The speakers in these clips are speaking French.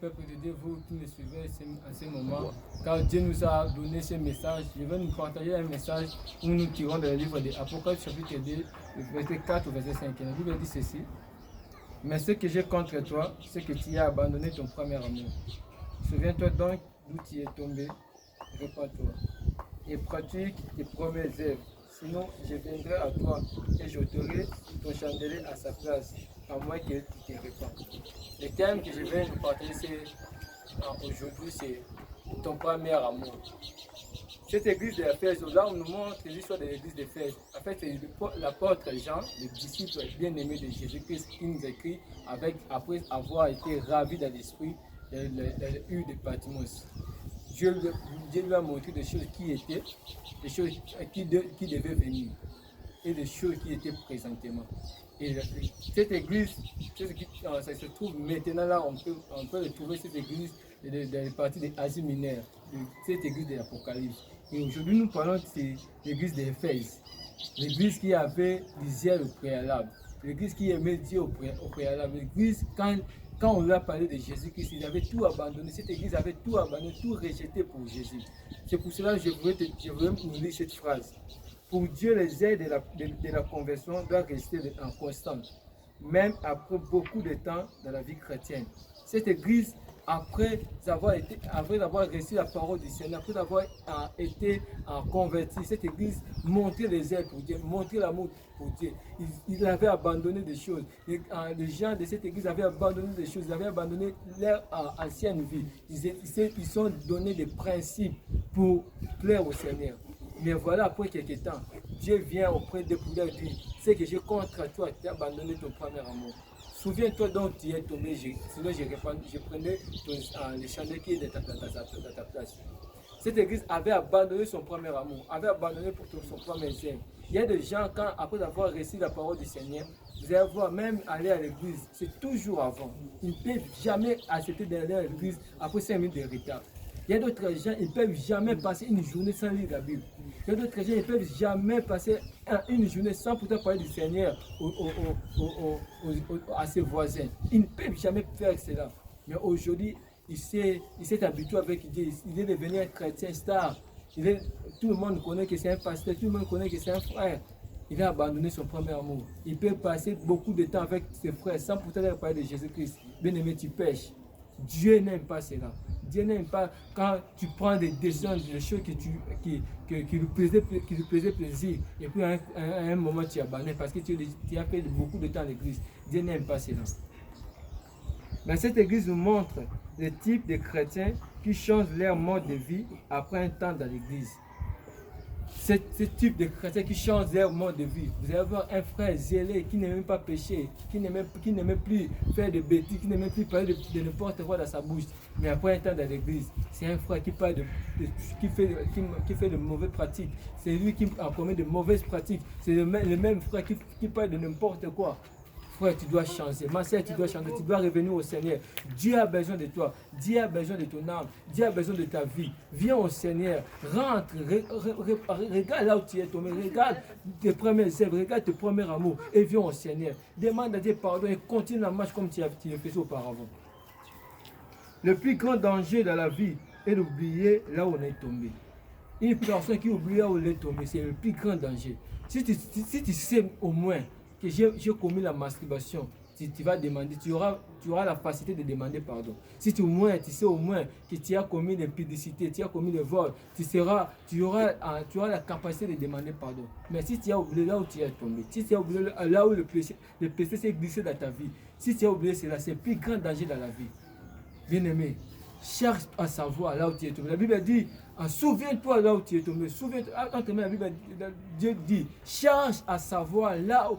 peuple de Dieu, vous qui me suivez en ce moment, car Dieu nous a donné ce message. Je vais nous partager un message où nous tirons dans le livre de Apocalypse chapitre 2, verset 4 au verset 5. La Bible dit ceci. Mais ce que j'ai contre toi, c'est que tu as abandonné ton premier amour. Souviens-toi donc d'où tu es tombé, répands-toi et pratique tes premières œuvres. Sinon, je viendrai à toi et j'ôterai ton chandelier à sa place, à moins que tu te répandes. Le thème que je vais nous partager aujourd'hui, c'est ton premier amour. Cette église d'Éphèse, là on nous montre l'histoire de l'église d'Éphèse. En fait, c'est l'apôtre Jean, le disciple bien-aimé de Jésus-Christ, qui nous écrit après avoir été ravi dans l'esprit dans l'île de Patmos. Dieu lui a montré des choses qui étaient, des choses qui devaient venir et des choses qui étaient présentement. Et cette église, ça se trouve maintenant là, on peut retrouver cette église dans les parties d'Asie mineure, cette église de l'Apocalypse. Et aujourd'hui, nous parlons de l'église d'Éphèse, l'église qui avait du zèle au préalable, l'église qui aimait Dieu au préalable, l'église quand on lui a parlé de Jésus-Christ, il avait tout abandonné. Cette église avait tout abandonné, tout rejeté pour Jésus. C'est pour cela que je voudrais nous lire cette phrase. Pour Dieu, les aides de la conversion doivent rester en constante, même après beaucoup de temps dans la vie chrétienne. Cette église, après avoir reçu la parole du Seigneur, après avoir été converti, cette église montrait les aides pour Dieu, montrait l'amour pour Dieu. Ils avaient abandonné des choses. Les gens de cette église avaient abandonné des choses, ils avaient abandonné leur ancienne vie. Ils sont donné des principes pour plaire au Seigneur. Mais voilà, après quelques temps, Dieu vient auprès de pour lui dire, c'est que j'ai contre toi, tu as abandonné ton premier amour. Souviens-toi donc tu es tombé, sinon je prenais le chandelier qui est dans ta place. Cette église avait abandonné son premier amour, avait abandonné pour son premier aime. Il y a des gens, après avoir reçu la parole du Seigneur, vous allez voir, même aller à l'église, c'est toujours avant. Ils ne peuvent jamais accepter d'aller à l'église après 5 minutes de retard. Il y a d'autres gens, ils ne peuvent jamais passer une journée sans lire la Bible. Il y a d'autres gens, ils ne peuvent jamais passer une journée sans pourtant parler du Seigneur à ses voisins. Ils ne peuvent jamais faire cela. Mais aujourd'hui, il s'est habitué avec Dieu. Il est devenu un chrétien star. Tout le monde connaît que c'est un pasteur, tout le monde connaît que c'est un frère. Il a abandonné son premier amour. Il peut passer beaucoup de temps avec ses frères sans pourtant leur parler de Jésus-Christ. Bien aimé, tu pêches. Dieu n'aime pas cela. Dieu n'aime pas quand tu prends des décisions, des choses qui lui plaisaient plaisir, et puis à un moment tu abandonnes parce que tu as fait beaucoup de temps à l'église. Dieu n'aime pas cela. Mais cette église nous montre le type de chrétiens qui changent leur mode de vie après un temps dans l'église. Ce type de chrétiens qui changent leur mode de vie. Vous allez voir un frère zélé qui n'aime même pas pécher, qui n'aime plus faire de bêtises, qui n'aime plus parler de n'importe quoi dans sa bouche. Mais après un temps dans l'église, c'est un frère qui fait de mauvaises pratiques. C'est lui qui a commis de mauvaises pratiques. C'est le même frère qui parle de n'importe quoi. Frère, tu dois changer. Ma sœur, tu dois changer. Tu dois revenir au Seigneur. Dieu a besoin de toi. Dieu a besoin de ton âme. Dieu a besoin de ta vie. Viens au Seigneur. Rentre. Regarde là où tu es tombé. Regarde tes premières œuvres. Regarde tes premiers amours. Et viens au Seigneur. Demande à Dieu pardon et continue la marche comme tu le faisais auparavant. Le plus grand danger dans la vie est d'oublier là où on est tombé. Une personne qui oublie là où elle est tombée, c'est le plus grand danger. Si tu sais au moins que j'ai commis la masturbation, tu vas demander, tu auras la facilité de demander pardon. Si tu sais au moins que tu as commis l'impudicité, tu as commis le vol, tu auras la capacité de demander pardon. Mais si tu as oublié là où tu es tombé, si tu as oublié là où le péché s'est glissé dans ta vie, si tu as oublié cela, c'est le plus grand danger dans la vie. Bien-aimé, cherche à savoir là où tu es tombé. La Bible dit, souviens-toi là où tu es tombé. La Bible, Dieu dit, cherche à savoir là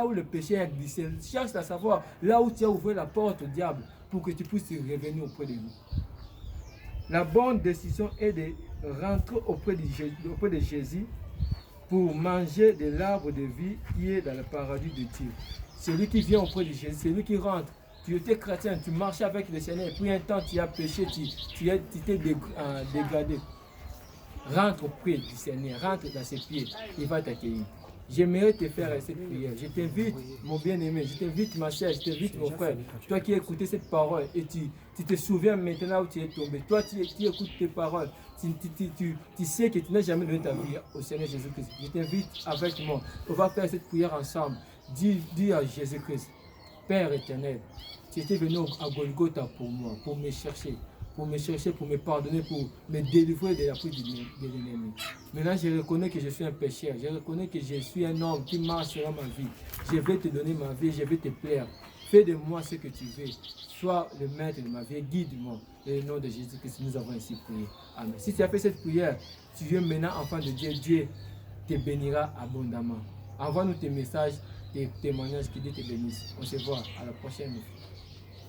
où le péché est glissé. Cherche à savoir là où tu as ouvert la porte au diable pour que tu puisses revenir auprès de lui. La bonne décision est de rentrer auprès de Jésus pour manger de l'arbre de vie qui est dans le paradis de Dieu. Celui qui vient auprès de Jésus, celui qui rentre. Tu étais chrétien, tu marchais avec le Seigneur, et puis un temps tu as péché, tu t'es dégradé. Rentre auprès du Seigneur, rentre dans ses pieds, il va t'accueillir. J'aimerais te faire cette prière. Je t'invite, mon bien-aimé, je t'invite, ma chère, je t'invite, mon frère. Toi qui as écouté cette parole et tu te souviens maintenant où tu es tombé. Toi, tu écoutes tes paroles. Tu sais que tu n'as jamais donné ta vie au Seigneur Jésus-Christ. Je t'invite avec moi. On va faire cette prière ensemble. Dis à Jésus-Christ, Père éternel, tu étais venu à Golgotha pour moi, pour me chercher, pour me pardonner, pour me délivrer de la prise de l'ennemi. Maintenant, je reconnais que je suis un pécheur. Je reconnais que je suis un homme qui marchera ma vie. Je vais te donner ma vie, je vais te plaire. Fais de moi ce que tu veux. Sois le maître de ma vie, guide-moi. Dans le nom de Jésus-Christ, nous avons ainsi prié. Amen. Si tu as fait cette prière, tu es maintenant enfant de Dieu. Dieu te bénira abondamment. Envoie-nous tes messages, tes témoignages, que Dieu te bénisse. On se voit à la prochaine.